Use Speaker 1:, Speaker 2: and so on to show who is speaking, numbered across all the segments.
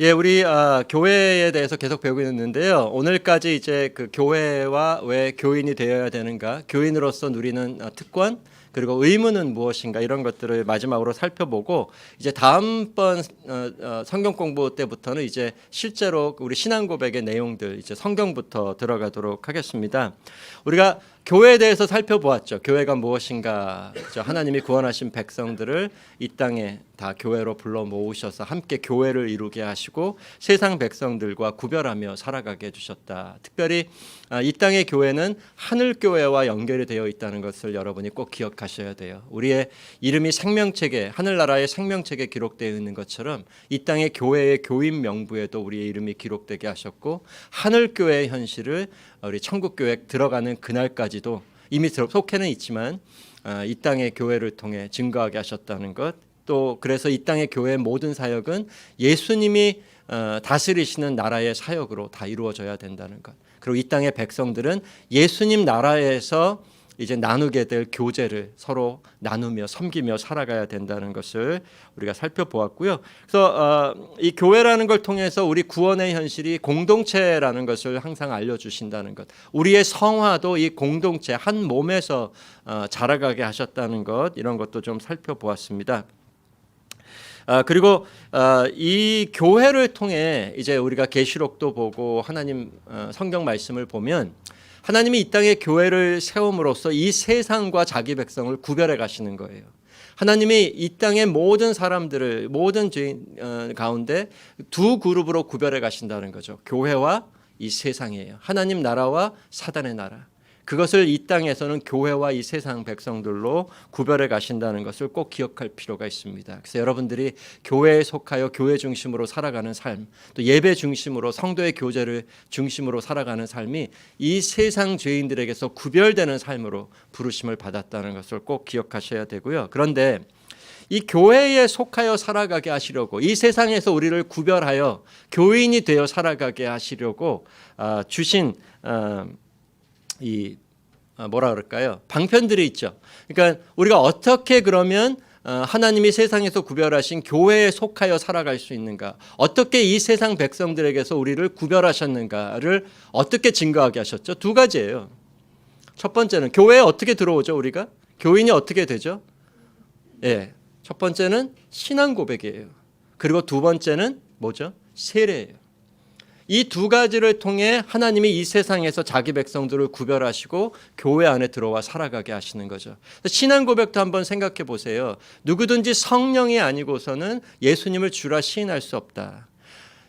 Speaker 1: 예, 우리 교회에 대해서 계속 배우고 있는데요. 오늘까지 이제 그 교회와 왜 교인이 되어야 되는가, 교인으로서 누리는 특권, 그리고 의무는 무엇인가 이런 것들을 마지막으로 살펴보고 이제 다음번 성경 공부 때부터는 이제 실제로 우리 신앙 고백의 내용들 이제 성경부터 들어가도록 하겠습니다. 우리가 교회에 대해서 살펴보았죠. 교회가 무엇인가, 하나님이 구원하신 백성들을 이 땅에 다 교회로 불러 모으셔서 함께 교회를 이루게 하시고 세상 백성들과 구별하며 살아가게 해주셨다. 특별히 이 땅의 교회는 하늘 교회와 연결이 되어 있다는 것을 여러분이 꼭 기억하셔야 돼요. 우리의 이름이 생명책에, 하늘나라의 생명책에 기록되어 있는 것처럼 이 땅의 교회의 교인 명부에도 우리의 이름이 기록되게 하셨고, 하늘 교회의 현실을 우리 천국 교회 들어가는 그날까지도 이미 속해는 있지만 이 땅의 교회를 통해 증거하게 하셨다는 것, 또 그래서 이 땅의 교회의 모든 사역은 예수님이 다스리시는 나라의 사역으로 다 이루어져야 된다는 것, 그리고 이 땅의 백성들은 예수님 나라에서 이제 나누게 될 교제를 서로 나누며 섬기며 살아가야 된다는 것을 우리가 살펴보았고요. 그래서 이 교회라는 걸 통해서 우리 구원의 현실이 공동체라는 것을 항상 알려주신다는 것, 우리의 성화도 이 공동체 한 몸에서 자라가게 하셨다는 것, 이런 것도 좀 살펴보았습니다. 그리고 이 교회를 통해 이제 우리가 계시록도 보고 하나님 성경 말씀을 보면 하나님이 이 땅에 교회를 세움으로써 이 세상과 자기 백성을 구별해 가시는 거예요. 하나님이 이 땅의 모든 사람들을, 모든 죄인 가운데 두 그룹으로 구별해 가신다는 거죠. 교회와 이 세상이에요. 하나님 나라와 사단의 나라. 그것을 이 땅에서는 교회와 이 세상 백성들로 구별해 가신다는 것을 꼭 기억할 필요가 있습니다. 그래서 여러분들이 교회에 속하여 교회 중심으로 살아가는 삶, 또 예배 중심으로 성도의 교제를 중심으로 살아가는 삶이 이 세상 죄인들에게서 구별되는 삶으로 부르심을 받았다는 것을 꼭 기억하셔야 되고요. 그런데 이 교회에 속하여 살아가게 하시려고, 이 세상에서 우리를 구별하여 교인이 되어 살아가게 하시려고 주신 이 뭐라 그럴까요? 방편들이 있죠. 그러니까 우리가 어떻게 그러면 하나님이 세상에서 구별하신 교회에 속하여 살아갈 수 있는가, 어떻게 이 세상 백성들에게서 우리를 구별하셨는가를 어떻게 증거하게 하셨죠? 두 가지예요. 첫 번째는 교회에 어떻게 들어오죠? 우리가 교인이 어떻게 되죠? 예, 첫 번째는 신앙 고백이에요. 그리고 두 번째는 뭐죠? 세례예요. 이 두 가지를 통해 하나님이 이 세상에서 자기 백성들을 구별하시고 교회 안에 들어와 살아가게 하시는 거죠. 신앙 고백도 한번 생각해 보세요. 누구든지 성령이 아니고서는 예수님을 주라 시인할 수 없다.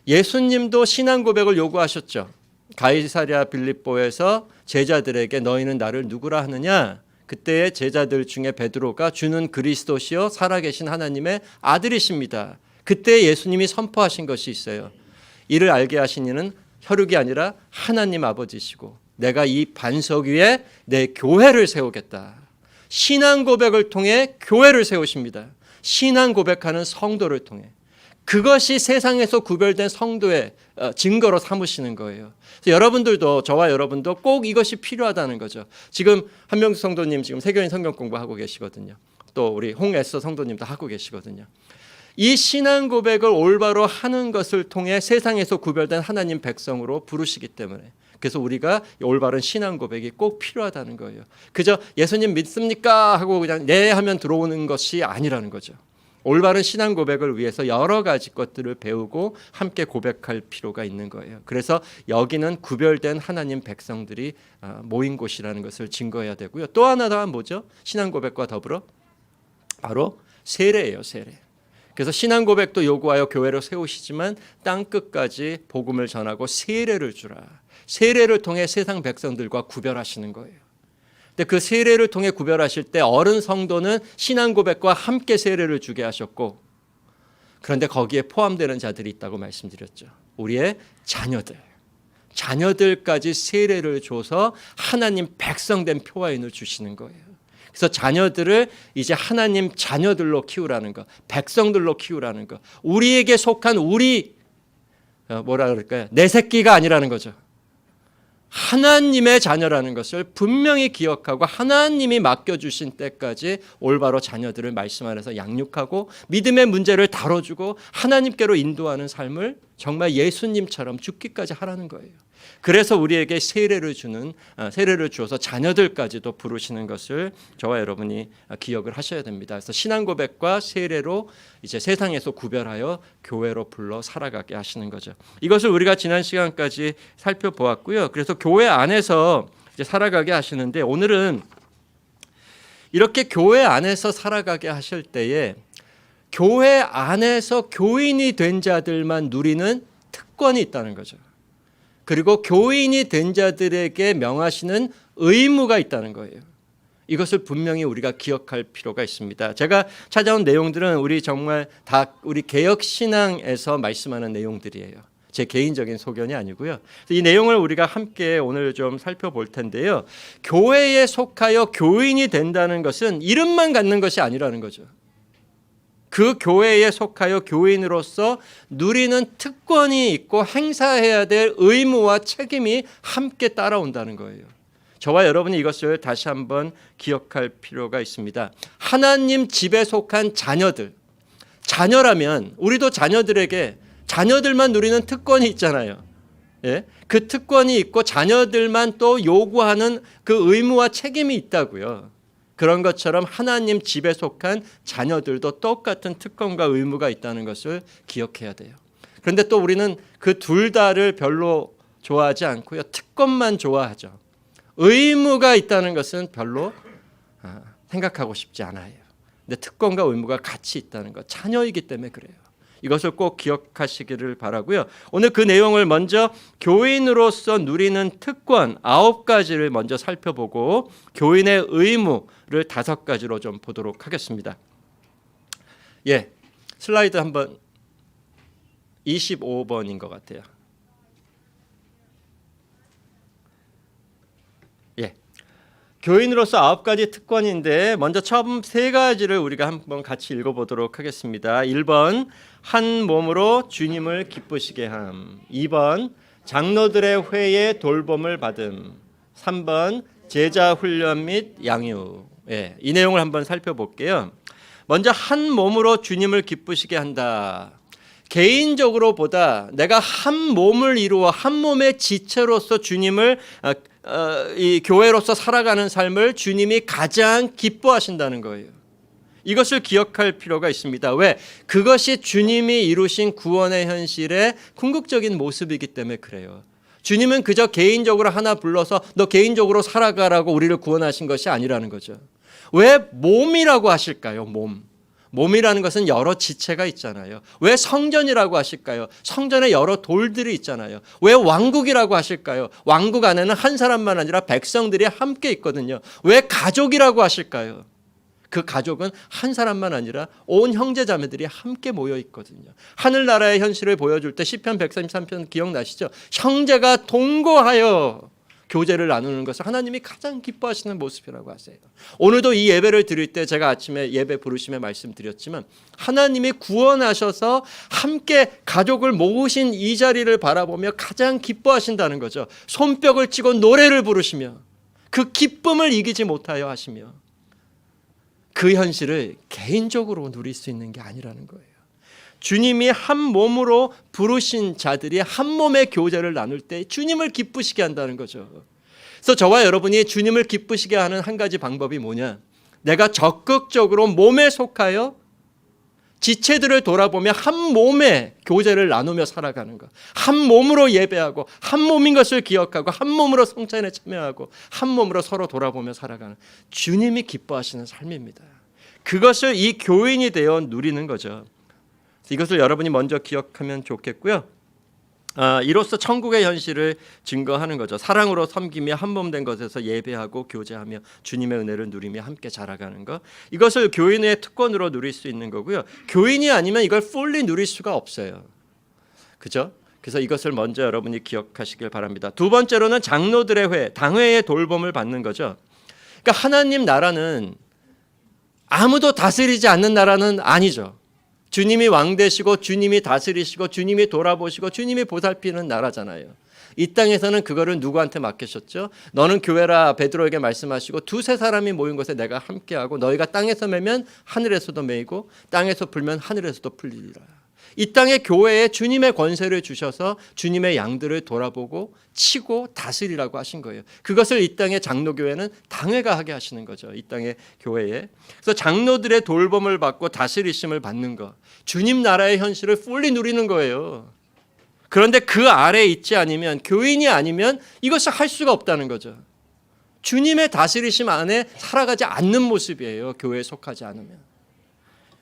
Speaker 1: 예수님도 신앙 고백을 요구하셨죠. 가이사랴 빌립보에서 제자들에게 너희는 나를 누구라 하느냐? 그때의 제자들 중에 베드로가 주는 그리스도시요 살아계신 하나님의 아들이십니다. 그때 예수님이 선포하신 것이 있어요. 이를 알게 하신 이는 혈육이 아니라 하나님 아버지시고 내가 이 반석 위에 내 교회를 세우겠다. 신앙 고백을 통해 교회를 세우십니다. 신앙 고백하는 성도를 통해. 그것이 세상에서 구별된 성도의 증거로 삼으시는 거예요. 그래서 여러분들도, 저와 여러분도 꼭 이것이 필요하다는 거죠. 지금 한명수 성도님 지금 세교인 성경 공부하고 계시거든요. 또 우리 홍에서 성도님도 하고 계시거든요. 이 신앙 고백을 올바로 하는 것을 통해 세상에서 구별된 하나님 백성으로 부르시기 때문에, 그래서 우리가 올바른 신앙 고백이 꼭 필요하다는 거예요. 그저 예수님 믿습니까? 하고 그냥 네 하면 들어오는 것이 아니라는 거죠. 올바른 신앙 고백을 위해서 여러 가지 것들을 배우고 함께 고백할 필요가 있는 거예요. 그래서 여기는 구별된 하나님 백성들이 모인 곳이라는 것을 증거해야 되고요. 또 하나 더 뭐죠? 신앙 고백과 더불어 바로 세례예요. 세례. 그래서 신앙 고백도 요구하여 교회를 세우시지만 땅 끝까지 복음을 전하고 세례를 주라. 세례를 통해 세상 백성들과 구별하시는 거예요. 근데 그 세례를 통해 구별하실 때 어른 성도는 신앙 고백과 함께 세례를 주게 하셨고, 그런데 거기에 포함되는 자들이 있다고 말씀드렸죠. 우리의 자녀들까지 세례를 줘서 하나님 백성된 표화인을 주시는 거예요. 그래서 자녀들을 이제 하나님 자녀들로 키우라는 것, 백성들로 키우라는 것, 우리에게 속한 우리 뭐라 그럴까요? 내 새끼가 아니라는 거죠. 하나님의 자녀라는 것을 분명히 기억하고 하나님이 맡겨주신 때까지 올바로 자녀들을 말씀 안에서 양육하고 믿음의 문제를 다뤄주고 하나님께로 인도하는 삶을 정말 예수님처럼 죽기까지 하라는 거예요. 그래서 우리에게 세례를 주어서 자녀들까지도 부르시는 것을 저와 여러분이 기억을 하셔야 됩니다. 그래서 신앙 고백과 세례로 이제 세상에서 구별하여 교회로 불러 살아가게 하시는 거죠. 이것을 우리가 지난 시간까지 살펴보았고요. 그래서 교회 안에서 이제 살아가게 하시는데 오늘은 이렇게 교회 안에서 살아가게 하실 때에 교회 안에서 교인이 된 자들만 누리는 특권이 있다는 거죠. 그리고 교인이 된 자들에게 명하시는 의무가 있다는 거예요. 이것을 분명히 우리가 기억할 필요가 있습니다. 제가 찾아온 내용들은 우리 정말 다 우리 개혁신앙에서 말씀하는 내용들이에요. 제 개인적인 소견이 아니고요. 이 내용을 우리가 함께 오늘 좀 살펴볼 텐데요. 교회에 속하여 교인이 된다는 것은 이름만 갖는 것이 아니라는 거죠. 그 교회에 속하여 교인으로서 누리는 특권이 있고 행사해야 될 의무와 책임이 함께 따라온다는 거예요. 저와 여러분이 이것을 다시 한번 기억할 필요가 있습니다. 하나님 집에 속한 자녀들, 자녀라면 우리도 자녀들만 누리는 특권이 있잖아요. 예? 그 특권이 있고 자녀들만 또 요구하는 그 의무와 책임이 있다고요. 그런 것처럼 하나님 집에 속한 자녀들도 똑같은 특권과 의무가 있다는 것을 기억해야 돼요. 그런데 또 우리는 그 둘 다를 별로 좋아하지 않고요. 특권만 좋아하죠. 의무가 있다는 것은 별로 생각하고 싶지 않아요. 근데 특권과 의무가 같이 있다는 것, 자녀이기 때문에 그래요. 이것을 꼭 기억하시기를 바라고요. 오늘 그 내용을 먼저 교인으로서 누리는 특권 9가지를 먼저 살펴보고 교인의 의무를 5가지로 좀 보도록 하겠습니다. 예, 슬라이드 한번 25번인 것 같아요. 예. 교인으로서 9가지 특권인데 먼저 처음 3가지를 우리가 한번 같이 읽어보도록 하겠습니다. 1번 한 몸으로 주님을 기쁘시게 함. 2번 장로들의 회에 돌봄을 받음. 3번 제자 훈련 및 양육. 예, 이 내용을 한번 살펴볼게요. 먼저 한 몸으로 주님을 기쁘시게 한다. 개인적으로 보다 내가 한 몸을 이루어 한 몸의 지체로서 주님을 이 교회로서 살아가는 삶을 주님이 가장 기뻐하신다는 거예요. 이것을 기억할 필요가 있습니다. 왜? 그것이 주님이 이루신 구원의 현실의 궁극적인 모습이기 때문에 그래요. 주님은 그저 개인적으로 하나 불러서 너 개인적으로 살아가라고 우리를 구원하신 것이 아니라는 거죠. 왜 몸이라고 하실까요? 몸이라는 것은 여러 지체가 있잖아요. 왜 성전이라고 하실까요? 성전에 여러 돌들이 있잖아요. 왜 왕국이라고 하실까요? 왕국 안에는 한 사람만 아니라 백성들이 함께 있거든요. 왜 가족이라고 하실까요? 그 가족은 한 사람만 아니라 온 형제자매들이 함께 모여 있거든요. 하늘나라의 현실을 보여줄 때 시편 133편 기억나시죠? 형제가 동거하여 교제를 나누는 것을 하나님이 가장 기뻐하시는 모습이라고 하세요. 오늘도 이 예배를 드릴 때 제가 아침에 예배 부르심에 말씀드렸지만 하나님이 구원하셔서 함께 가족을 모으신 이 자리를 바라보며 가장 기뻐하신다는 거죠. 손뼉을 치고 노래를 부르시며 그 기쁨을 이기지 못하여 하시며 그 현실을 개인적으로 누릴 수 있는 게 아니라는 거예요. 주님이 한 몸으로 부르신 자들이 한 몸의 교제를 나눌 때 주님을 기쁘시게 한다는 거죠. 그래서 저와 여러분이 주님을 기쁘시게 하는 한 가지 방법이 뭐냐? 내가 적극적으로 몸에 속하여 지체들을 돌아보며 한 몸의 교제를 나누며 살아가는 것. 한 몸으로 예배하고 한 몸인 것을 기억하고 한 몸으로 성찬에 참여하고 한 몸으로 서로 돌아보며 살아가는 주님이 기뻐하시는 삶입니다. 그것을 이 교인이 되어 누리는 거죠. 이것을 여러분이 먼저 기억하면 좋겠고요. 이로써 천국의 현실을 증거하는 거죠. 사랑으로 섬기며 한 몸 된 것에서 예배하고 교제하며 주님의 은혜를 누리며 함께 자라가는 것. 이것을 교인의 특권으로 누릴 수 있는 거고요. 교인이 아니면 이걸 fully 누릴 수가 없어요. 그죠? 그래서 이것을 먼저 여러분이 기억하시길 바랍니다. 두 번째로는 장로들의 회, 당회의 돌봄을 받는 거죠. 그러니까 하나님 나라는 아무도 다스리지 않는 나라는 아니죠. 주님이 왕 되시고 주님이 다스리시고 주님이 돌아보시고 주님이 보살피는 나라잖아요. 이 땅에서는 그거를 누구한테 맡기셨죠? 너는 교회라 베드로에게 말씀하시고 두세 사람이 모인 곳에 내가 함께하고 너희가 땅에서 매면 하늘에서도 매이고 땅에서 풀면 하늘에서도 풀리리라. 이 땅에 교회에 주님의 권세를 주셔서 주님의 양들을 돌아보고 치고 다스리라고 하신 거예요. 그것을 이 땅의 장로교회는 당회가 하게 하시는 거죠. 이 땅의 교회에. 그래서 장로들의 돌봄을 받고 다스리심을 받는 것, 주님 나라의 현실을 fully 누리는 거예요. 그런데 그 아래에 있지 않으면, 교인이 아니면 이것을 할 수가 없다는 거죠. 주님의 다스리심 안에 살아가지 않는 모습이에요. 교회에 속하지 않으면.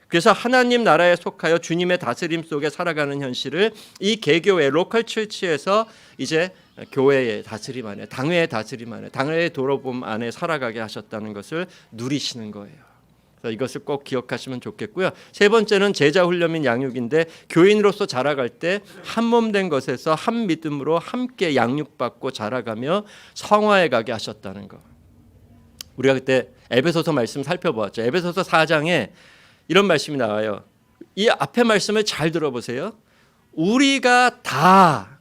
Speaker 1: 그래서 하나님 나라에 속하여 주님의 다스림 속에 살아가는 현실을 이 개교회 로컬 처치에서 이제 교회의 다스림 안에, 당회의 다스림 안에, 당회의 돌아봄 안에 살아가게 하셨다는 것을 누리시는 거예요. 그래서 이것을 꼭 기억하시면 좋겠고요. 세 번째는 제자 훈련 및 양육인데, 교인으로서 자라갈 때 한 몸 된 것에서 한 믿음으로 함께 양육받고 자라가며 성화해 가게 하셨다는 거. 우리가 그때 에베소서 말씀 살펴보았죠. 에베소서 4장에 이런 말씀이 나와요. 이 앞에 말씀을 잘 들어보세요. 우리가 다,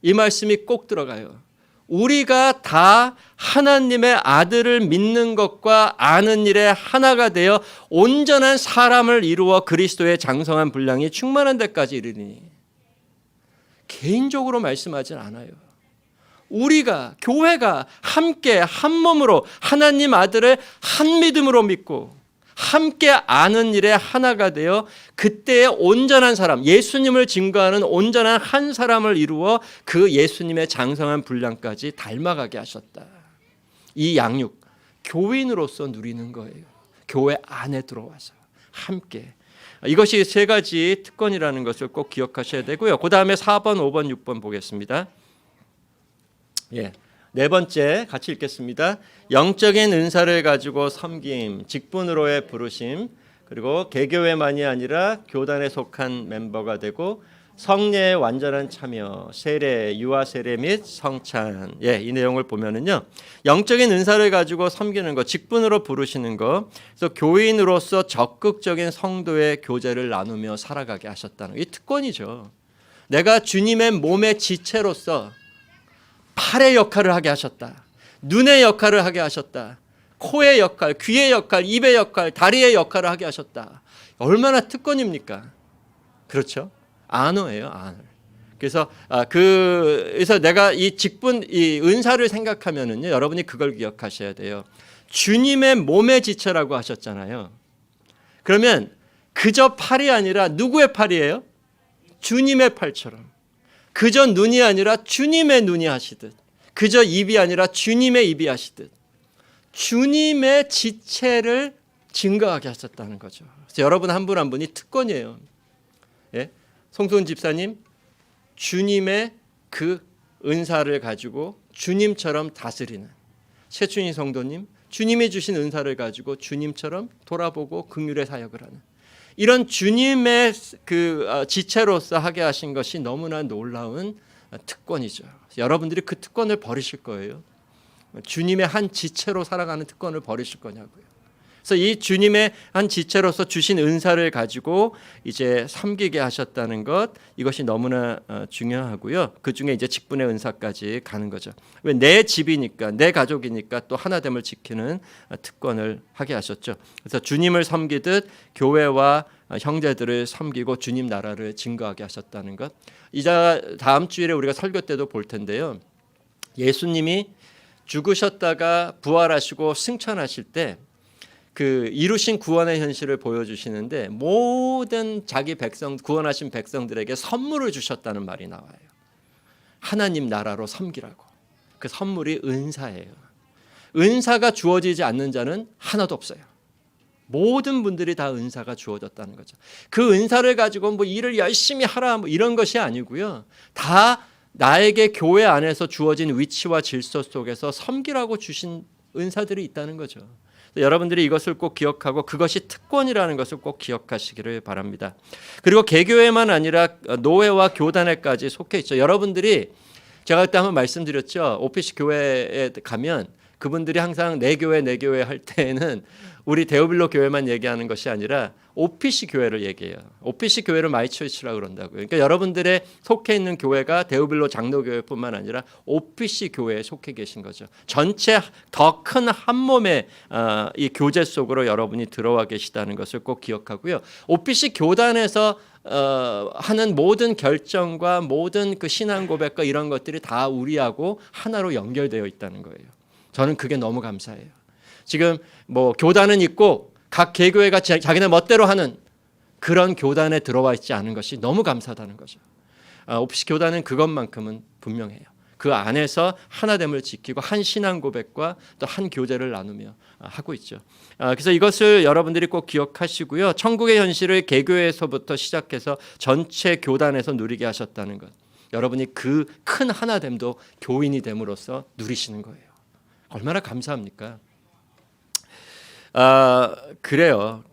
Speaker 1: 이 말씀이 꼭 들어가요. 우리가 다 하나님의 아들을 믿는 것과 아는 일에 하나가 되어 온전한 사람을 이루어 그리스도의 장성한 분량이 충만한 데까지 이르니. 개인적으로 말씀하진 않아요. 우리가, 교회가 함께 한 몸으로 하나님 아들을 한 믿음으로 믿고 함께 아는 일에 하나가 되어 그때의 온전한 사람, 예수님을 증거하는 온전한 한 사람을 이루어 그 예수님의 장성한 분량까지 닮아가게 하셨다. 이 양육, 교인으로서 누리는 거예요. 교회 안에 들어와서 함께. 이것이 세 가지 특권이라는 것을 꼭 기억하셔야 되고요. 그 다음에 4번, 5번, 6번 보겠습니다. 네 번째 같이 읽겠습니다. 영적인 은사를 가지고 섬김, 직분으로의 부르심, 그리고 개교회만이 아니라 교단에 속한 멤버가 되고 성례의 완전한 참여, 세례, 유아 세례 및 성찬. 이 내용을 보면은요, 영적인 은사를 가지고 섬기는 것, 직분으로 부르시는 것, 그래서 교인으로서 적극적인 성도의 교제를 나누며 살아가게 하셨다는 이 특권이죠. 내가 주님의 몸의 지체로서 팔의 역할을 하게 하셨다. 눈의 역할을 하게 하셨다. 코의 역할, 귀의 역할, 입의 역할, 다리의 역할을 하게 하셨다. 얼마나 특권입니까? 그렇죠? 안어예요, 안을. 그래서 내가 이 직분, 이 은사를 생각하면은요, 여러분이 그걸 기억하셔야 돼요. 주님의 몸의 지체라고 하셨잖아요. 그러면 그저 팔이 아니라 누구의 팔이에요? 주님의 팔처럼. 그저 눈이 아니라 주님의 눈이 하시듯, 그저 입이 아니라 주님의 입이 하시듯 주님의 지체를 증거하게 하셨다는 거죠. 그래서 여러분 한 분 한 분이 특권이에요. 송소은 집사님, 주님의 그 은사를 가지고 주님처럼 다스리는. 최춘희 성도님, 주님이 주신 은사를 가지고 주님처럼 돌아보고 긍휼의 사역을 하는. 이런 주님의 그 지체로서 하게 하신 것이 너무나 놀라운 특권이죠. 여러분들이 그 특권을 버리실 거예요. 주님의 한 지체로 살아가는 특권을 버리실 거냐고요. 그래서 이 주님의 한 지체로서 주신 은사를 가지고 이제 섬기게 하셨다는 것, 이것이 너무나 중요하고요. 그 중에 이제 직분의 은사까지 가는 거죠. 왜? 내 집이니까, 내 가족이니까 또 하나됨을 지키는 특권을 하게 하셨죠. 그래서 주님을 섬기듯 교회와 형제들을 섬기고 주님 나라를 증거하게 하셨다는 것. 이제 다음 주일에 우리가 설교 때도 볼 텐데요. 예수님이 죽으셨다가 부활하시고 승천하실 때 그 이루신 구원의 현실을 보여주시는데, 모든 자기 백성, 구원하신 백성들에게 선물을 주셨다는 말이 나와요. 하나님 나라로 섬기라고. 그 선물이 은사예요. 은사가 주어지지 않는 자는 하나도 없어요. 모든 분들이 다 은사가 주어졌다는 거죠. 그 은사를 가지고 뭐 일을 열심히 하라 뭐 이런 것이 아니고요. 다 나에게 교회 안에서 주어진 위치와 질서 속에서 섬기라고 주신 은사들이 있다는 거죠. 여러분들이 이것을 꼭 기억하고 그것이 특권이라는 것을 꼭 기억하시기를 바랍니다. 그리고 개교회만 아니라 노회와 교단에까지 속해 있죠. 여러분들이, 제가 그때 한번 말씀드렸죠. 오피시 교회에 가면 그분들이 항상 내 교회 할 때에는 우리 데오빌로 교회만 얘기하는 것이 아니라 OPC 교회를 얘기해요. OPC 교회를 마이 처치라고 그런다고요. 그러니까 여러분들의 속해 있는 교회가 데오빌로 장로교회뿐만 아니라 OPC 교회에 속해 계신 거죠. 전체 더 큰 한 몸의 이 교제 속으로 여러분이 들어와 계시다는 것을 꼭 기억하고요. OPC 교단에서 하는 모든 결정과 모든 그 신앙 고백과 이런 것들이 다 우리하고 하나로 연결되어 있다는 거예요. 저는 그게 너무 감사해요. 지금 뭐 교단은 있고 각 개교회가 자기네 멋대로 하는 그런 교단에 들어와 있지 않은 것이 너무 감사하다는 거죠. OPC 교단은 그것만큼은 분명해요. 그 안에서 하나됨을 지키고 한 신앙 고백과 또 한 교제를 나누며 하고 있죠. 그래서 이것을 여러분들이 꼭 기억하시고요. 천국의 현실을 개교에서부터 시작해서 전체 교단에서 누리게 하셨다는 것. 여러분이 그 큰 하나됨도 교인이 됨으로써 누리시는 거예요. 얼마나 감사합니까? 그래요.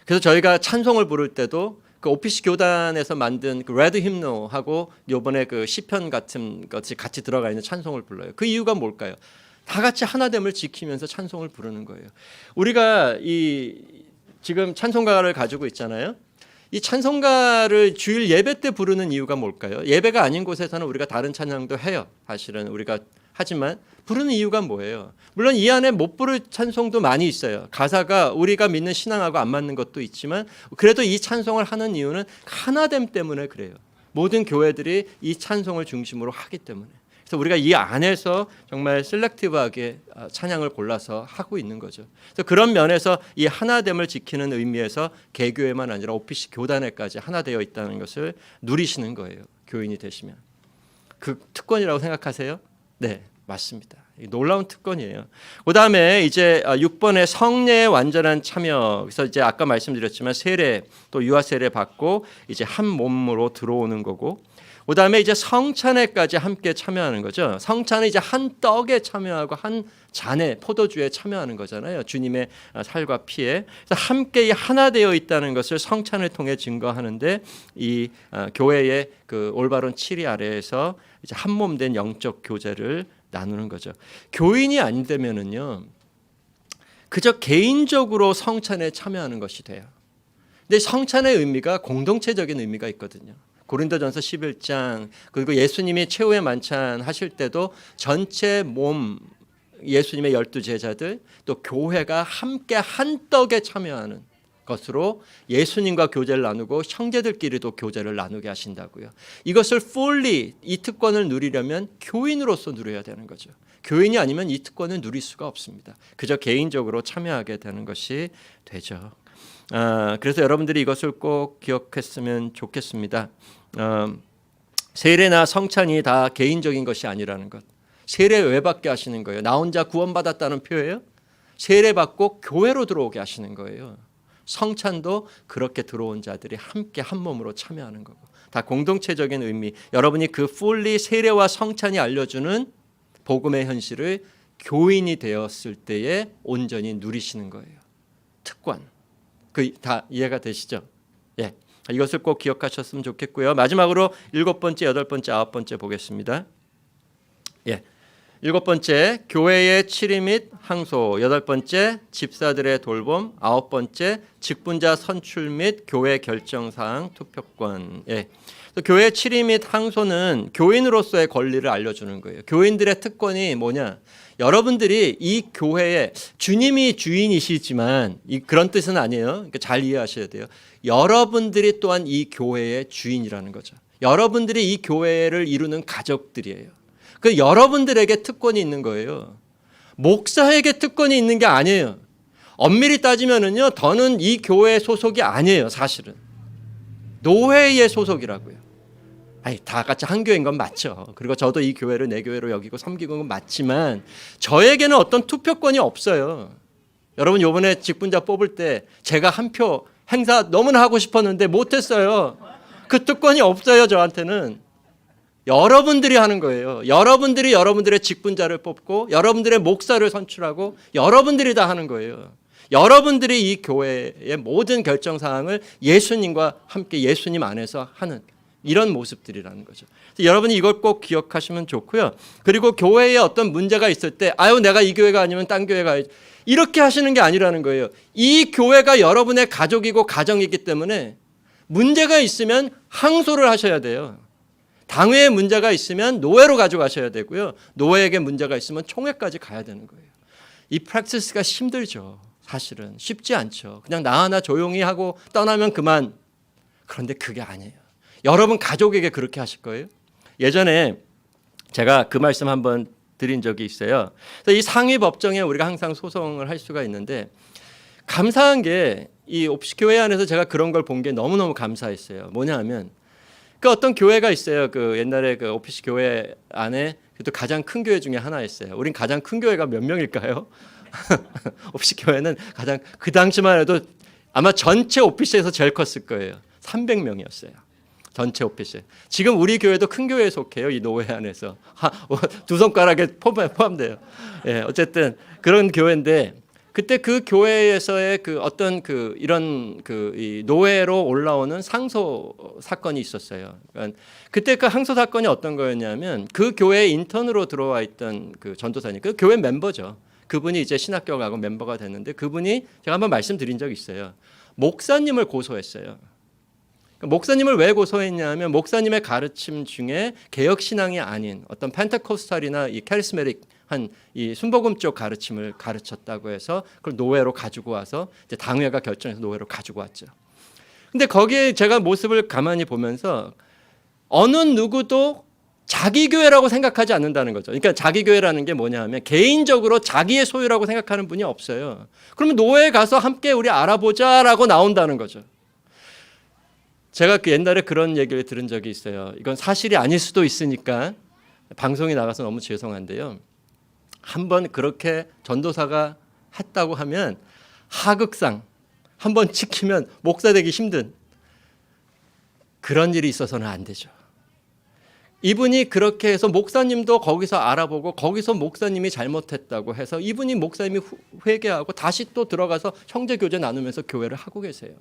Speaker 1: 그래서 저희가 찬송을 부를 때도 그 OPC 교단에서 만든 그 레드 힘노하고 이번에 그 시편 같은 것이 같이 들어가 있는 찬송을 불러요. 그 이유가 뭘까요? 다 같이 하나됨을 지키면서 찬송을 부르는 거예요. 우리가 이 지금 찬송가를 가지고 있잖아요. 이 찬송가를 주일 예배 때 부르는 이유가 뭘까요? 예배가 아닌 곳에서는 우리가 다른 찬양도 해요. 사실은 우리가 하지만 부르는 이유가 뭐예요? 물론 이 안에 못 부를 찬송도 많이 있어요. 가사가 우리가 믿는 신앙하고 안 맞는 것도 있지만 그래도 이 찬송을 하는 이유는 하나됨 때문에 그래요. 모든 교회들이 이 찬송을 중심으로 하기 때문에. 그래서 우리가 이 안에서 정말 셀렉티브하게 찬양을 골라서 하고 있는 거죠. 그래서 그런 면에서 이 하나됨을 지키는 의미에서 개교회만 아니라 OPC 교단에까지 하나 되어 있다는 것을 누리시는 거예요. 교인이 되시면. 그 특권이라고 생각하세요? 네, 맞습니다. 놀라운 특권이에요. 그다음에 이제 6번의 성례의 완전한 참여. 그래서 이제 아까 말씀드렸지만 세례 또 유아 세례 받고 이제 한 몸으로 들어오는 거고. 그다음에 이제 성찬회까지 함께 참여하는 거죠. 성찬은 이제 한 떡에 참여하고 한 잔에 포도주에 참여하는 거잖아요. 주님의 살과 피에. 그래서 함께 하나 되어 있다는 것을 성찬을 통해 증거하는데 이 교회의 그 올바른 치리 아래에서 이제 한 몸 된 영적 교제를 나누는 거죠. 교인이 안 되면은요, 그저 개인적으로 성찬에 참여하는 것이 돼요. 근데 성찬의 의미가 공동체적인 의미가 있거든요. 고린도전서 11장 그리고 예수님이 최후의 만찬 하실 때도 전체 몸 예수님의 12제자들 또 교회가 함께 한 떡에 참여하는 것으로 예수님과 교제를 나누고 형제들끼리도 교제를 나누게 하신다고요. 이것을 fully 이 특권을 누리려면 교인으로서 누려야 되는 거죠. 교인이 아니면 이 특권을 누릴 수가 없습니다. 그저 개인적으로 참여하게 되는 것이 되죠. 그래서 여러분들이 이것을 꼭 기억했으면 좋겠습니다. 세례나 성찬이 다 개인적인 것이 아니라는 것. 세례 왜 받게 하시는 거예요? 나 혼자 구원받았다는 표예요? 세례 받고 교회로 들어오게 하시는 거예요. 성찬도 그렇게 들어온 자들이 함께 한 몸으로 참여하는 거고 다 공동체적인 의미. 여러분이 그 fully 세례와 성찬이 알려주는 복음의 현실을 교인이 되었을 때에 온전히 누리시는 거예요. 특권. 그 다 이해가 되시죠? 예. 이것을 꼭 기억하셨으면 좋겠고요. 마지막으로 7번째, 8번째, 9번째 보겠습니다. 예. 7번째 교회의 치리 및 항소, 8번째 집사들의 돌봄, 9번째 직분자 선출 및 교회 결정사항 투표권. 예. 교회의 치리 및 항소는 교인으로서의 권리를 알려주는 거예요. 교인들의 특권이 뭐냐? 여러분들이 이 교회에 주님이 주인이시지만 그런 뜻은 아니에요. 그러니까 잘 이해하셔야 돼요. 여러분들이 또한 이 교회의 주인이라는 거죠. 여러분들이 이 교회를 이루는 가족들이에요. 그 여러분들에게 특권이 있는 거예요. 목사에게 특권이 있는 게 아니에요. 엄밀히 따지면은요, 더는 이 교회 소속이 아니에요, 사실은. 노회의 소속이라고요. 아니, 다 같이 한 교회인 건 맞죠. 그리고 저도 이 교회를 내 교회로 여기고 섬기고 건 맞지만 저에게는 어떤 투표권이 없어요. 여러분 이번에 직분자 뽑을 때 제가 한 표 행사 너무나 하고 싶었는데 못했어요. 그 특권이 없어요, 저한테는. 여러분들이 하는 거예요. 여러분들이 여러분들의 직분자를 뽑고 여러분들의 목사를 선출하고 여러분들이 다 하는 거예요. 여러분들이 이 교회의 모든 결정 사항을 예수님과 함께 예수님 안에서 하는 이런 모습들이라는 거죠. 그래서 여러분이 이걸 꼭 기억하시면 좋고요. 그리고 교회에 어떤 문제가 있을 때 아유 내가 이 교회가 아니면 딴 교회 가야지 이렇게 하시는 게 아니라는 거예요. 이 교회가 여러분의 가족이고 가정이기 때문에 문제가 있으면 항소를 하셔야 돼요. 당회에 문제가 있으면 노회로 가져가셔야 되고요. 노회에게 문제가 있으면 총회까지 가야 되는 거예요. 이 프랙티스가 힘들죠. 사실은 쉽지 않죠. 그냥 나 하나 조용히 하고 떠나면 그만. 그런데 그게 아니에요. 여러분 가족에게 그렇게 하실 거예요? 예전에 제가 그 말씀 한번 드린 적이 있어요. 그래서 이 상위 법정에 우리가 항상 소송을 할 수가 있는데 감사한 게 이 옵시 교회 안에서 제가 그런 걸 본 게 너무너무 감사했어요. 뭐냐 하면 그 어떤 교회가 있어요. 그 옛날에 그 오피스 교회 안에 그래도 가장 큰 교회 중에 하나였어요. 우린 가장 큰 교회가 몇 명일까요? 오피스 교회는 가장 그 당시만 해도 아마 전체 오피스에서 제일 컸을 거예요. 300명이었어요. 전체 오피스. 지금 우리 교회도 큰 교회에 속해요. 이 노회 안에서 두 손가락에 포함돼요. 예, 어쨌든 그런 교회인데 그때 그 교회에서의 그 어떤 그 이런 그 이 노회로 올라오는 상소 사건이 있었어요. 그러니까 그때 그 항소 사건이 어떤 거였냐면 그 교회에 인턴으로 들어와 있던 그 전도사님, 그 교회 멤버죠. 그분이 이제 신학교 가고 멤버가 됐는데 그분이 제가 한번 말씀드린 적이 있어요. 목사님을 고소했어요. 목사님을 왜 고소했냐면 목사님의 가르침 중에 개혁 신앙이 아닌 어떤 펜테코스탈이나 이 카리스메릭 한 이 순복음 쪽 가르침을 가르쳤다고 해서 그걸 노회로 가지고 와서 이제 당회가 결정해서 노회로 가지고 왔죠. 근데 거기에 제가 모습을 가만히 보면서 어느 누구도 자기 교회라고 생각하지 않는다는 거죠. 그러니까 자기 교회라는 게 뭐냐 하면 개인적으로 자기의 소유라고 생각하는 분이 없어요. 그러면 노회에 가서 함께 우리 알아보자라고 나온다는 거죠. 제가 그 옛날에 그런 얘기를 들은 적이 있어요. 이건 사실이 아닐 수도 있으니까 방송에 나가서 너무 죄송한데요. 한번 그렇게 전도사가 했다고 하면 하극상 한번 찍히면 목사 되기 힘든 그런 일이 있어서는 안 되죠. 이분이 그렇게 해서 목사님도 거기서 알아보고 거기서 목사님이 잘못했다고 해서 이분이 목사님이 회개하고 다시 또 들어가서 형제교제 나누면서 교회를 하고 계세요.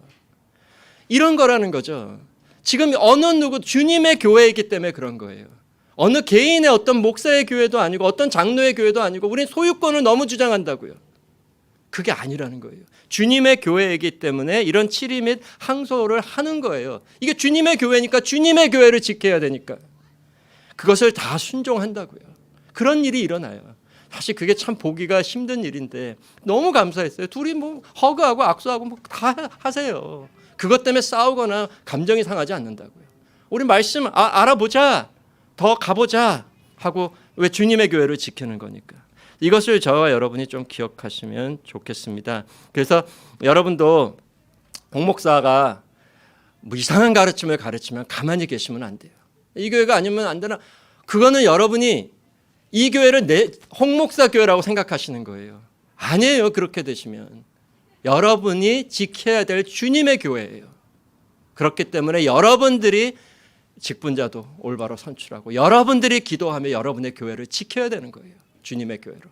Speaker 1: 이런 거라는 거죠. 지금 어느 누구 주님의 교회이기 때문에 그런 거예요. 어느 개인의 어떤 목사의 교회도 아니고 어떤 장로의 교회도 아니고 우리는 소유권을 너무 주장한다고요. 그게 아니라는 거예요. 주님의 교회이기 때문에 이런 치리 및 항소를 하는 거예요. 이게 주님의 교회니까 주님의 교회를 지켜야 되니까 그것을 다 순종한다고요. 그런 일이 일어나요. 사실 그게 참 보기가 힘든 일인데 너무 감사했어요. 둘이 뭐 허그하고 악수하고 뭐 다 하세요. 그것 때문에 싸우거나 감정이 상하지 않는다고요. 우리 말씀 알아보자. 더 가보자 하고 왜 주님의 교회를 지키는 거니까. 이것을 저와 여러분이 좀 기억하시면 좋겠습니다. 그래서 여러분도 홍 목사가 뭐 이상한 가르침을 가르치면 가만히 계시면 안 돼요. 이 교회가 아니면 안 되나? 그거는 여러분이 이 교회를 홍 목사 교회라고 생각하시는 거예요. 아니에요. 그렇게 되시면. 여러분이 지켜야 될 주님의 교회예요. 그렇기 때문에 여러분들이 직분자도 올바로 선출하고 여러분들이 기도하며 여러분의 교회를 지켜야 되는 거예요. 주님의 교회로.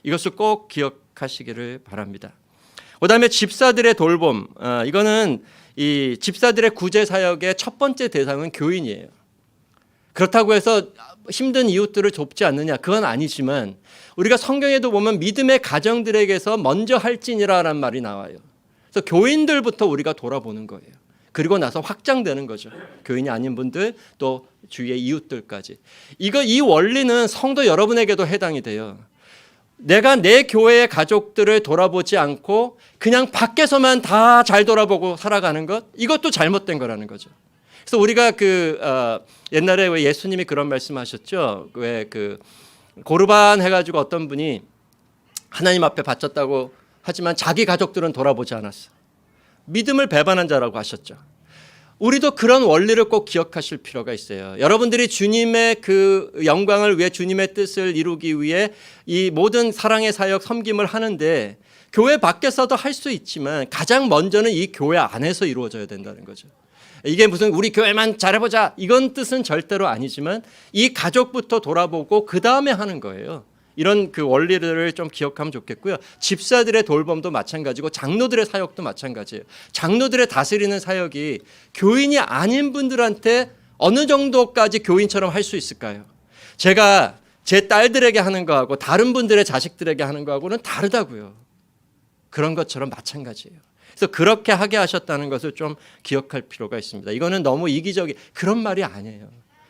Speaker 1: 이것을 꼭 기억하시기를 바랍니다. 그다음에 집사들의 돌봄. 이거는 이 집사들의 구제 사역의 첫 번째 대상은 교인이에요. 그렇다고 해서 힘든 이웃들을 돕지 않느냐? 그건 아니지만 우리가 성경에도 보면 믿음의 가정들에게서 먼저 할지니라라는 말이 나와요. 그래서 교인들부터 우리가 돌아보는 거예요. 그리고 나서 확장되는 거죠. 교인이 아닌 분들 또 주위의 이웃들까지. 이 원리는 성도 여러분에게도 해당이 돼요. 내가 내 교회의 가족들을 돌아보지 않고 그냥 밖에서만 다 잘 돌아보고 살아가는 것, 이것도 잘못된 거라는 거죠. 그래서 우리가 옛날에 왜 예수님이 그런 말씀하셨죠. 왜 고르반 해가지고 어떤 분이 하나님 앞에 바쳤다고 하지만 자기 가족들은 돌아보지 않았어. 믿음을 배반한 자라고 하셨죠. 우리도 그런 원리를 꼭 기억하실 필요가 있어요. 여러분들이 주님의 그 영광을 위해 주님의 뜻을 이루기 위해 이 모든 사랑의 사역 섬김을 하는데 교회 밖에서도 할 수 있지만 가장 먼저는 이 교회 안에서 이루어져야 된다는 거죠. 이게 무슨 우리 교회만 잘해보자 이건 뜻은 절대로 아니지만 이 가족부터 돌아보고 그 다음에 하는 거예요. 이런 그 원리들을 좀 기억하면 좋겠고요. 집사들의 돌봄도 마찬가지고 장로들의 사역도 마찬가지예요. 장로들의 다스리는 사역이 교인이 아닌 분들한테 어느 정도까지 교인처럼 할 수 있을까요? 제가 제 딸들에게 하는 거하고 다른 분들의 자식들에게 하는 거하고는 다르다고요. 그런 것처럼 마찬가지예요. 그래서 그렇게 하게 하셨다는 것을 좀 기억할 필요가 있습니다. 이거는 너무 이기적인 그런 말이 아니에요.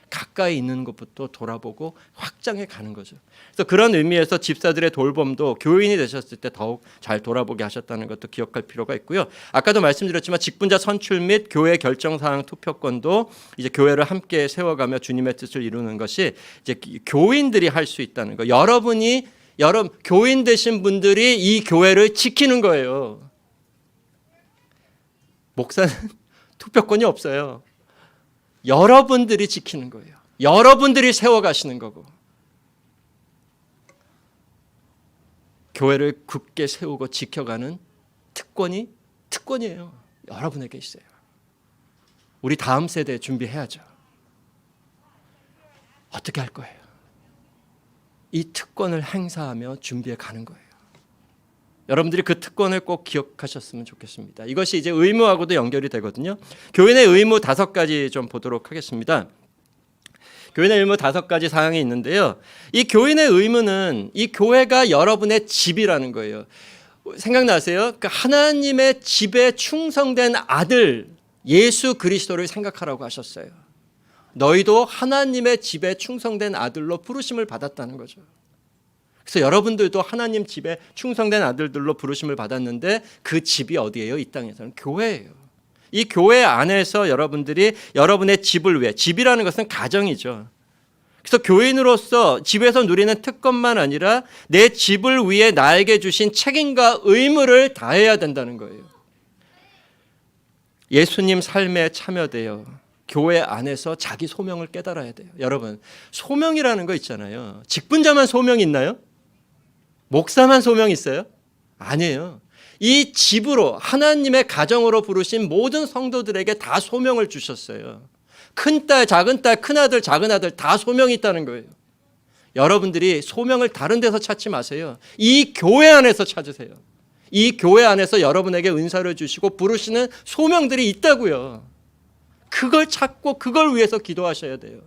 Speaker 1: 가까이 있는 것부터 돌아보고 확장해 가는 거죠. 그래서 그런 의미에서 집사들의 돌봄도 교인이 되셨을 때 더욱 잘 돌아보게 하셨다는 것도 기억할 필요가 있고요. 아까도 말씀드렸지만 직분자 선출 및 교회 결정사항 투표권도 이제 교회를 함께 세워가며 주님의 뜻을 이루는 것이 이제 교인들이 할 수 있다는 거. 여러분 교인 되신 분들이 이 교회를 지키는 거예요. 목사는 투표권이 없어요. 여러분들이 지키는 거예요. 여러분들이 세워가시는 거고 교회를 굳게 세우고 지켜가는 특권이에요. 여러분에게 있어요. 우리 다음 세대 준비해야죠. 어떻게 할 거예요? 이 특권을 행사하며 준비해 가는 거예요. 여러분들이 그 특권을 꼭 기억하셨으면 좋겠습니다. 이것이 이제 의무하고도 연결이 되거든요. 교인의 의무 5가지 좀 보도록 하겠습니다. 교인의 의무 5가지 사항이 있는데요. 이 교인의 의무는 이 교회가 여러분의 집이라는 거예요. 생각나세요? 그 하나님의 집에 충성된 아들 예수 그리스도를 생각하라고 하셨어요. 너희도 하나님의 집에 충성된 아들로 부르심을 받았다는 거죠. 그래서 여러분들도 하나님 집에 충성된 아들들로 부르심을 받았는데 그 집이 어디예요? 이 땅에서는 교회예요. 이 교회 안에서 여러분들이 여러분의 집을 위해, 집이라는 것은 가정이죠. 그래서 교인으로서 집에서 누리는 특권만 아니라 내 집을 위해 나에게 주신 책임과 의무를 다해야 된다는 거예요. 예수님 삶에 참여되어 교회 안에서 자기 소명을 깨달아야 돼요. 여러분, 소명이라는 거 있잖아요. 직분자만 소명이 있나요? 목사만 소명이 있어요? 아니에요. 이 집으로 하나님의 가정으로 부르신 모든 성도들에게 다 소명을 주셨어요. 큰딸, 작은딸, 큰아들, 작은아들 다 소명이 있다는 거예요. 여러분들이 소명을 다른 데서 찾지 마세요. 이 교회 안에서 찾으세요. 이 교회 안에서 여러분에게 은사를 주시고 부르시는 소명들이 있다고요. 그걸 찾고 그걸 위해서 기도하셔야 돼요.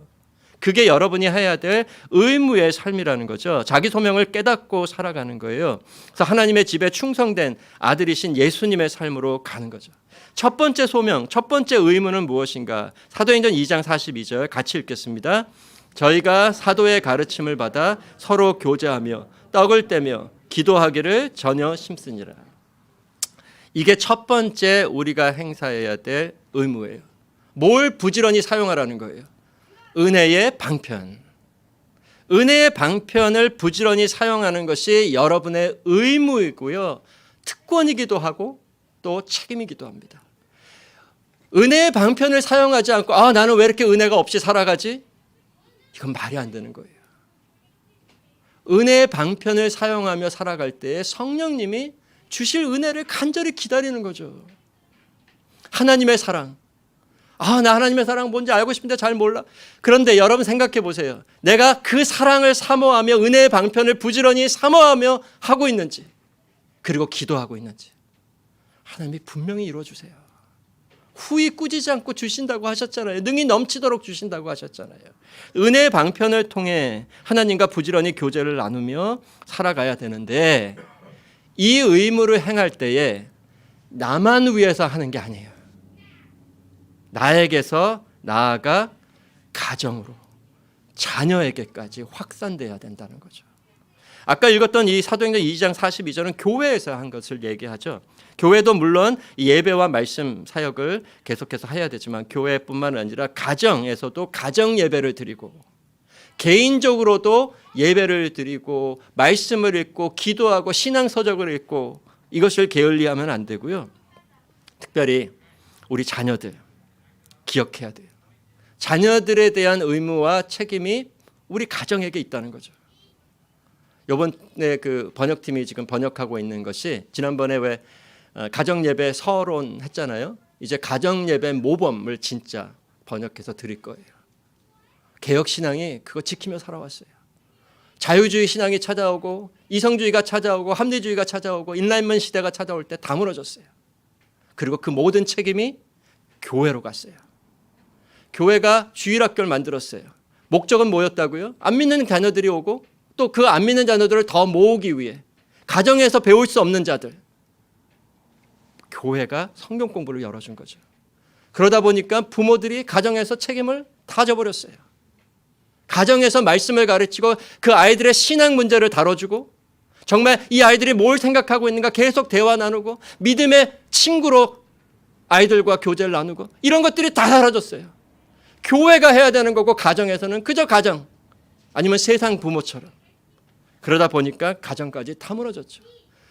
Speaker 1: 그게 여러분이 해야 될 의무의 삶이라는 거죠. 자기 소명을 깨닫고 살아가는 거예요. 그래서 하나님의 집에 충성된 아들이신 예수님의 삶으로 가는 거죠. 첫 번째 소명, 첫 번째 의무는 무엇인가? 사도행전 2장 42절 같이 읽겠습니다. 저희가 사도의 가르침을 받아 서로 교제하며 떡을 떼며 기도하기를 전혀 심쓰니라. 이게 첫 번째 우리가 행사해야 될 의무예요. 뭘 부지런히 사용하라는 거예요? 은혜의 방편. 은혜의 방편을 부지런히 사용하는 것이 여러분의 의무이고요. 특권이기도 하고 또 책임이기도 합니다. 은혜의 방편을 사용하지 않고 나는 왜 이렇게 은혜가 없이 살아가지? 이건 말이 안 되는 거예요. 은혜의 방편을 사용하며 살아갈 때에 성령님이 주실 은혜를 간절히 기다리는 거죠. 하나님의 사랑. 나 하나님의 사랑 뭔지 알고 싶은데 잘 몰라. 그런데 여러분 생각해 보세요. 내가 그 사랑을 사모하며 은혜의 방편을 부지런히 사모하며 하고 있는지, 그리고 기도하고 있는지 하나님이 분명히 이루어주세요. 후히 꾸짖지 않고 주신다고 하셨잖아요. 능히 넘치도록 주신다고 하셨잖아요. 은혜의 방편을 통해 하나님과 부지런히 교제를 나누며 살아가야 되는데 이 의무를 행할 때에 나만 위해서 하는 게 아니에요. 나에게서 나아가 가정으로 자녀에게까지 확산돼야 된다는 거죠. 아까 읽었던 이 사도행전 2장 42절은 교회에서 한 것을 얘기하죠. 교회도 물론 예배와 말씀 사역을 계속해서 해야 되지만 교회뿐만 아니라 가정에서도 가정 예배를 드리고 개인적으로도 예배를 드리고 말씀을 읽고 기도하고 신앙서적을 읽고 이것을 게을리하면 안 되고요. 특별히 우리 자녀들 기억해야 돼요. 자녀들에 대한 의무와 책임이 우리 가정에게 있다는 거죠. 이번에 그 번역팀이 지금 번역하고 있는 것이 지난번에 왜 가정예배 서론 했잖아요. 이제 가정예배 모범을 진짜 번역해서 드릴 거예요. 개혁신앙이 그거 지키며 살아왔어요. 자유주의 신앙이 찾아오고 이성주의가 찾아오고 합리주의가 찾아오고 인라인먼 시대가 찾아올 때 다 무너졌어요. 그리고 그 모든 책임이 교회로 갔어요. 교회가 주일학교를 만들었어요. 목적은 뭐였다고요? 안 믿는 자녀들이 오고 또 그 안 믿는 자녀들을 더 모으기 위해 가정에서 배울 수 없는 자들, 교회가 성경 공부를 열어준 거죠. 그러다 보니까 부모들이 가정에서 책임을 다 져버렸어요. 가정에서 말씀을 가르치고 그 아이들의 신앙 문제를 다뤄주고 정말 이 아이들이 뭘 생각하고 있는가 계속 대화 나누고 믿음의 친구로 아이들과 교제를 나누고 이런 것들이 다 사라졌어요. 교회가 해야 되는 거고 가정에서는 그저 가정 아니면 세상 부모처럼 그러다 보니까 가정까지 다 무너졌죠.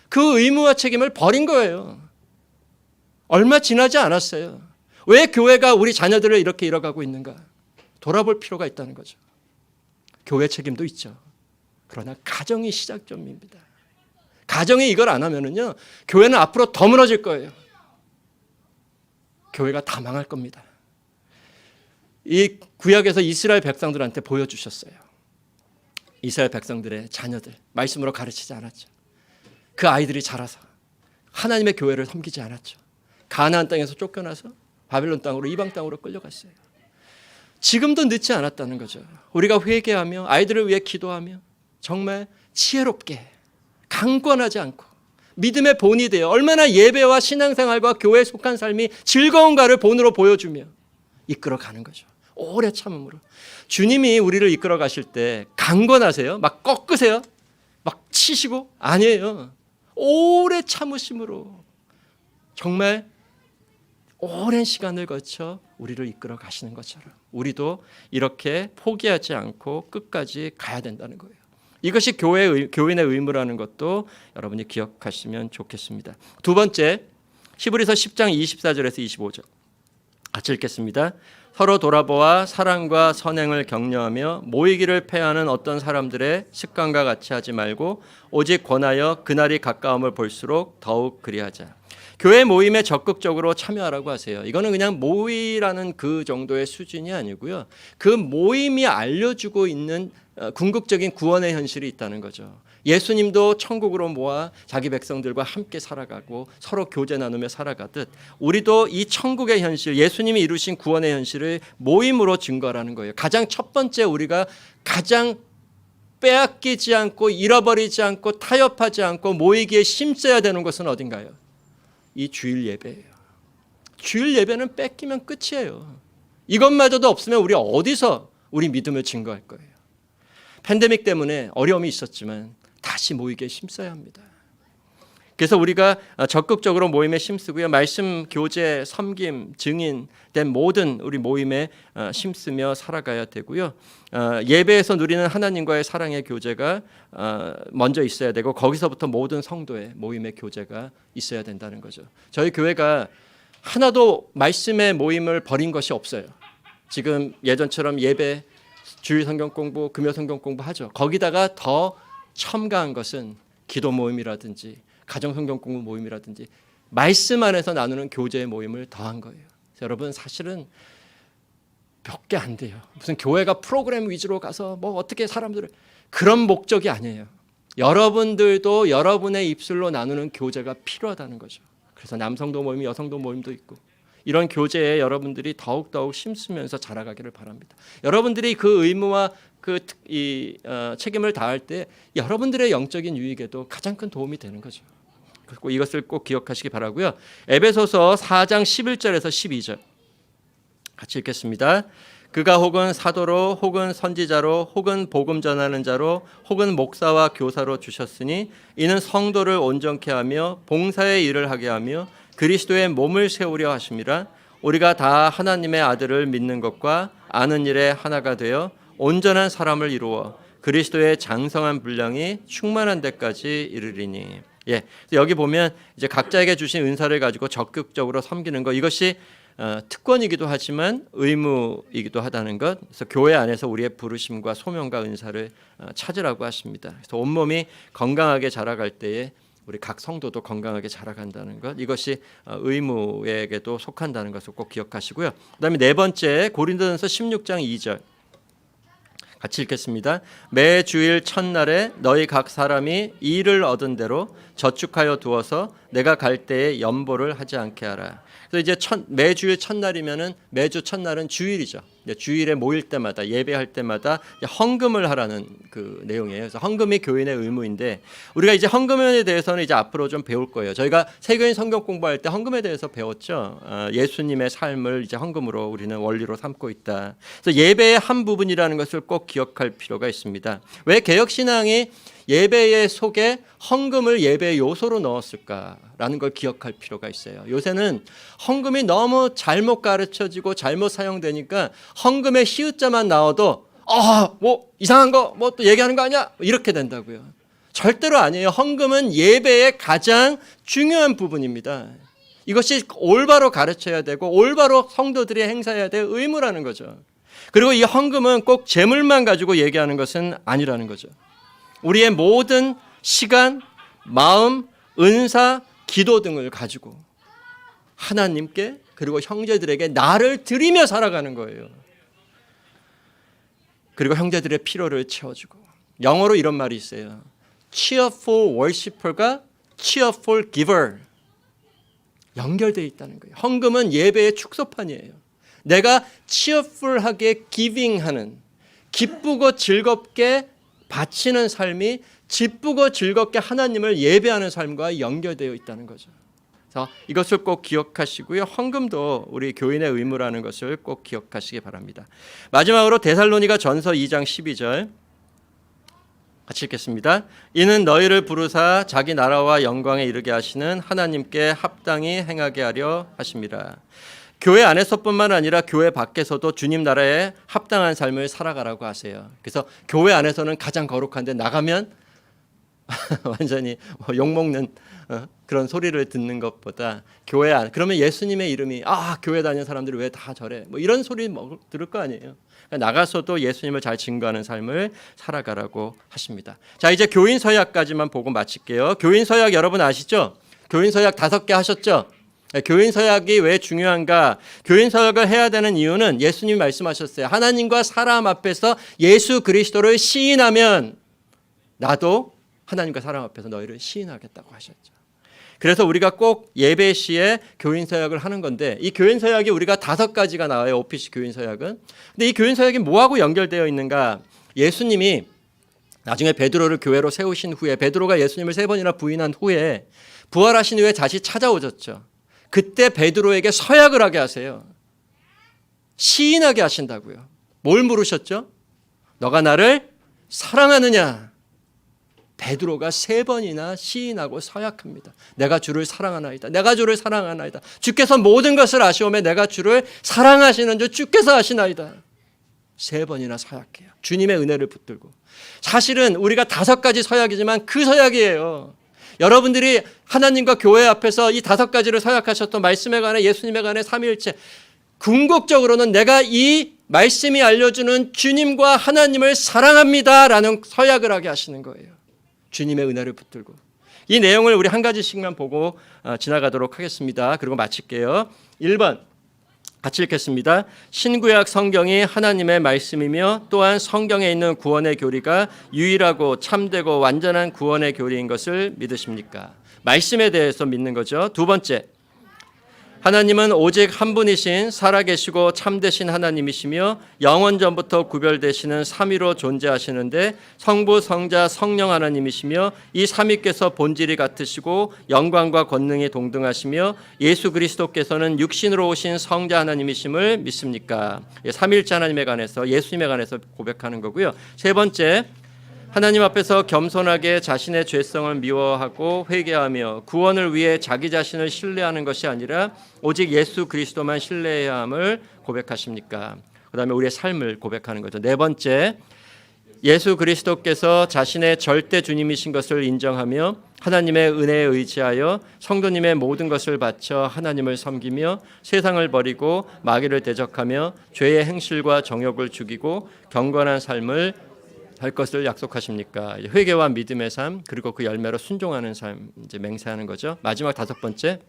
Speaker 1: 그 의무와 책임을 버린 거예요. 얼마 지나지 않았어요. 왜 교회가 우리 자녀들을 이렇게 잃어가고 있는가? 돌아볼 필요가 있다는 거죠. 교회 책임도 있죠. 그러나 가정이 시작점입니다. 가정이 이걸 안 하면은요, 교회는 앞으로 더 무너질 거예요. 교회가 다 망할 겁니다. 이 구약에서 이스라엘 백성들한테 보여주셨어요. 이스라엘 백성들의 자녀들 말씀으로 가르치지 않았죠. 그 아이들이 자라서 하나님의 교회를 섬기지 않았죠. 가나안 땅에서 쫓겨나서 바벨론 땅으로 이방 땅으로 끌려갔어요. 지금도 늦지 않았다는 거죠. 우리가 회개하며 아이들을 위해 기도하며 정말 지혜롭게 강권하지 않고 믿음의 본이 되어 얼마나 예배와 신앙생활과 교회에 속한 삶이 즐거운가를 본으로 보여주며 이끌어가는 거죠. 오래 참음으로. 주님이 우리를 이끌어 가실 때 강권하세요? 막 꺾으세요? 막 치시고? 아니에요. 오래 참으심으로 정말 오랜 시간을 거쳐 우리를 이끌어 가시는 것처럼 우리도 이렇게 포기하지 않고 끝까지 가야 된다는 거예요. 이것이 교인의 의무라는 것도 여러분이 기억하시면 좋겠습니다. 두 번째, 히브리서 10장 24절에서 25절 같이 읽겠습니다. 서로 돌아보아 사랑과 선행을 격려하며 모이기를 패하는 어떤 사람들의 습관과 같이 하지 말고 오직 권하여 그날이 가까움을 볼수록 더욱 그리하자. 교회 모임에 적극적으로 참여하라고 하세요. 이거는 그냥 모이라는 그 정도의 수준이 아니고요. 그 모임이 알려주고 있는 궁극적인 구원의 현실이 있다는 거죠. 예수님도 천국으로 모아 자기 백성들과 함께 살아가고 서로 교제 나누며 살아가듯 우리도 이 천국의 현실, 예수님이 이루신 구원의 현실을 모임으로 증거하라는 거예요. 가장 첫 번째 우리가 가장 빼앗기지 않고 잃어버리지 않고 타협하지 않고 모이기에 힘써야 되는 것은 어딘가요? 이 주일 예배예요. 주일 예배는 뺏기면 끝이에요. 이것마저도 없으면 우리 어디서 우리 믿음을 증거할 거예요. 팬데믹 때문에 어려움이 있었지만 다시 모이기에 힘써야 합니다. 그래서 우리가 적극적으로 모임에 힘쓰고요. 말씀, 교제, 섬김, 증인 된 모든 우리 모임에 힘쓰며 살아가야 되고요. 예배에서 누리는 하나님과의 사랑의 교제가 먼저 있어야 되고 거기서부터 모든 성도의 모임의 교제가 있어야 된다는 거죠. 저희 교회가 하나도 말씀의 모임을 버린 것이 없어요. 지금 예전처럼 예배, 주일 성경 공부, 금요 성경 공부 하죠. 거기다가 더 첨가한 것은 기도 모임이라든지 가정 성경 공부 모임이라든지 말씀 안에서 나누는 교제의 모임을 더한 거예요. 여러분 사실은 몇 개 안 돼요. 무슨 교회가 프로그램 위주로 가서 뭐 어떻게 사람들을 그런 목적이 아니에요. 여러분들도 여러분의 입술로 나누는 교제가 필요하다는 거죠. 그래서 남성도 모임, 여성도 모임도 있고 이런 교제에 여러분들이 더욱더욱 힘쓰면서 자라가기를 바랍니다. 여러분들이 그 의무와 책임을 다할 때 여러분들의 영적인 유익에도 가장 큰 도움이 되는 거죠. 그리고 이것을 꼭 기억하시기 바라고요. 에베소서 4장 11절에서 12절 같이 읽겠습니다. 그가 혹은 사도로 혹은 선지자로 혹은 복음 전하는 자로 혹은 목사와 교사로 주셨으니 이는 성도를 온전케 하며 봉사의 일을 하게 하며 그리스도의 몸을 세우려 하심이라. 우리가 다 하나님의 아들을 믿는 것과 아는 일에 하나가 되어 온전한 사람을 이루어 그리스도의 장성한 분량이 충만한 데까지 이르리니. 여기 보면 이제 각자에게 주신 은사를 가지고 적극적으로 섬기는 것, 이것이 특권이기도 하지만 의무이기도 하다는 것. 그래서 교회 안에서 우리의 부르심과 소명과 은사를 찾으라고 하십니다. 그래서 온몸이 건강하게 자라갈 때에 우리 각 성도도 건강하게 자라간다는 것, 이것이 의무에게도 속한다는 것을 꼭 기억하시고요. 그다음에 네 번째, 고린도전서 16장 2절 같이 읽겠습니다. 매 주일 첫날에 너희 각 사람이 일을 얻은 대로 저축하여 두어서 내가 갈 때에 연보를 하지 않게 하라. 그래서 이제 매 주일 첫날이면은 매주 첫날은 주일이죠. 주일에 모일 때마다 예배할 때마다 헌금을 하라는 그 내용이에요. 그래서 헌금이 교인의 의무인데 우리가 이제 헌금에 대해서는 이제 앞으로 좀 배울 거예요. 저희가 세교인 성경 공부할 때 헌금에 대해서 배웠죠. 예수님의 삶을 이제 헌금으로 우리는 원리로 삼고 있다. 그래서 예배의 한 부분이라는 것을 꼭 기억할 필요가 있습니다. 왜 개혁신앙이 예배의 속에 헌금을 예배의 요소로 넣었을까라는 걸 기억할 필요가 있어요. 요새는 헌금이 너무 잘못 가르쳐지고 잘못 사용되니까 헌금의 시읒자만 나와도 뭐 이상한 거 뭐 또 얘기하는 거 아니야? 이렇게 된다고요. 절대로 아니에요. 헌금은 예배의 가장 중요한 부분입니다. 이것이 올바로 가르쳐야 되고 올바로 성도들이 행사해야 될 의무라는 거죠. 그리고 이 헌금은 꼭 재물만 가지고 얘기하는 것은 아니라는 거죠. 우리의 모든 시간, 마음, 은사, 기도 등을 가지고 하나님께 그리고 형제들에게 나를 드리며 살아가는 거예요. 그리고 형제들의 필요를 채워주고. 영어로 이런 말이 있어요. Cheerful worshipper가 cheerful giver. 연결되어 있다는 거예요. 헌금은 예배의 축소판이에요. 내가 cheerful하게 giving하는, 기쁘고 즐겁게 바치는 삶이 기쁘고 즐겁게 하나님을 예배하는 삶과 연결되어 있다는 거죠. 그래서 이것을 꼭 기억하시고요. 헌금도 우리 교인의 의무라는 것을 꼭 기억하시기 바랍니다. 마지막으로 데살로니가 전서 2장 12절 같이 읽겠습니다. 이는 너희를 부르사 자기 나라와 영광에 이르게 하시는 하나님께 합당히 행하게 하려 하심이라. 교회 안에서뿐만 아니라 교회 밖에서도 주님 나라에 합당한 삶을 살아가라고 하세요. 그래서 교회 안에서는 가장 거룩한데 나가면 완전히 욕먹는 그런 소리를 듣는 것보다 교회 안 그러면 예수님의 이름이 교회 다니는 사람들이 왜 다 저래 뭐 이런 소리 들을 거 아니에요. 나가서도 예수님을 잘 증거하는 삶을 살아가라고 하십니다. 자, 이제 교인 서약까지만 보고 마칠게요. 교인 서약 여러분 아시죠? 교인 서약 5개 하셨죠? 교인 서약이 왜 중요한가? 교인 서약을 해야 되는 이유는 예수님이 말씀하셨어요. 하나님과 사람 앞에서 예수 그리스도를 시인하면 나도 하나님과 사람 앞에서 너희를 시인하겠다고 하셨죠. 그래서 우리가 꼭 예배 시에 교인 서약을 하는 건데 이 교인 서약이 우리가 5가지가 나와요. 오피시 교인 서약은. 근데 이 교인 서약이 뭐하고 연결되어 있는가? 예수님이 나중에 베드로를 교회로 세우신 후에 베드로가 예수님을 3번이나 부인한 후에 부활하신 후에 다시 찾아오셨죠. 그때 베드로에게 서약을 하게 하세요. 시인하게 하신다고요. 뭘 물으셨죠? 너가 나를 사랑하느냐? 베드로가 3번이나 시인하고 서약합니다. 내가 주를 사랑하나이다. 내가 주를 사랑하나이다. 주께서 모든 것을 아시오매 내가 주를 사랑하시는 줄 주께서 아시나이다. 3번이나 서약해요. 주님의 은혜를 붙들고. 사실은 우리가 5가지 서약이지만 그 서약이에요. 여러분들이 하나님과 교회 앞에서 이 5가지를 서약하셨던 말씀에 관해 예수님에 관해 삼위일체 궁극적으로는 내가 이 말씀이 알려주는 주님과 하나님을 사랑합니다라는 서약을 하게 하시는 거예요. 주님의 은혜를 붙들고. 이 내용을 우리 한 가지씩만 보고 지나가도록 하겠습니다. 그리고 마칠게요. 1번 같이 읽겠습니다. 신구약 성경이 하나님의 말씀이며 또한 성경에 있는 구원의 교리가 유일하고 참되고 완전한 구원의 교리인 것을 믿으십니까? 말씀에 대해서 믿는 거죠. 2번째, 하나님은 오직 한 분이신 살아계시고 참되신 하나님이시며 영원 전부터 구별되시는 삼위로 존재하시는데 성부, 성자, 성령 하나님이시며 이 삼위께서 본질이 같으시고 영광과 권능이 동등하시며 예수 그리스도께서는 육신으로 오신 성자 하나님이심을 믿습니까? 삼위일체 하나님에 관해서 예수님에 관해서 고백하는 거고요. 3번째, 하나님 앞에서 겸손하게 자신의 죄성을 미워하고 회개하며 구원을 위해 자기 자신을 신뢰하는 것이 아니라 오직 예수 그리스도만 신뢰해야 함을 고백하십니까? 그 다음에 우리의 삶을 고백하는 거죠. 4번째, 예수 그리스도께서 자신의 절대 주님이신 것을 인정하며 하나님의 은혜에 의지하여 성도님의 모든 것을 바쳐 하나님을 섬기며 세상을 버리고 마귀를 대적하며 죄의 행실과 정욕을 죽이고 경건한 삶을 할 것을 약속하십니까? 회개와 믿음의 삶 그리고 그 열매로 순종하는 삶 이제 맹세하는 거죠. 마지막 5번째,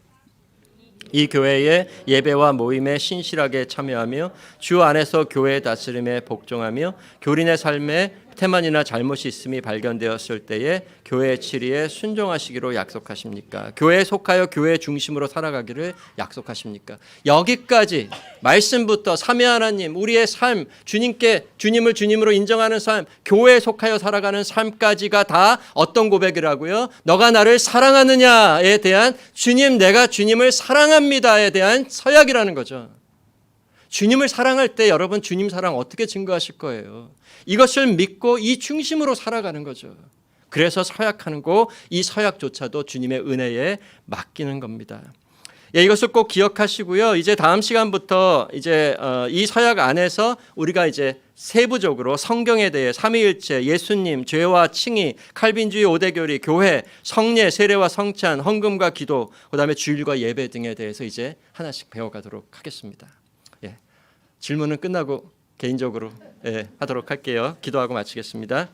Speaker 1: 이 교회의 예배와 모임에 신실하게 참여하며 주 안에서 교회의 다스림에 복종하며 교린의 삶에 태만이나 잘못이 있음이 발견되었을 때에 교회의 치리에 순종하시기로 약속하십니까? 교회에 속하여 교회 중심으로 살아가기를 약속하십니까? 여기까지 말씀부터 삼위 하나님, 우리의 삶, 주님을 주님으로 인정하는 삶, 교회에 속하여 살아가는 삶까지가 다 어떤 고백이라고요? 너가 나를 사랑하느냐에 대한 주님, 내가 주님을 사랑합니다에 대한 서약이라는 거죠. 주님을 사랑할 때 여러분 주님 사랑 어떻게 증거하실 거예요? 이것을 믿고 이 중심으로 살아가는 거죠. 그래서 서약하는 거, 이 서약조차도 주님의 은혜에 맡기는 겁니다. 예, 이것을 꼭 기억하시고요. 이제 다음 시간부터 이제 이 서약 안에서 우리가 이제 세부적으로 성경에 대해 삼위일체, 예수님, 죄와 칭의, 칼빈주의 5대 교리, 교회, 성례, 세례와 성찬, 헌금과 기도, 그다음에 주일과 예배 등에 대해서 이제 하나씩 배워가도록 하겠습니다. 예, 질문은 끝나고 개인적으로 하도록 할게요. 기도하고 마치겠습니다.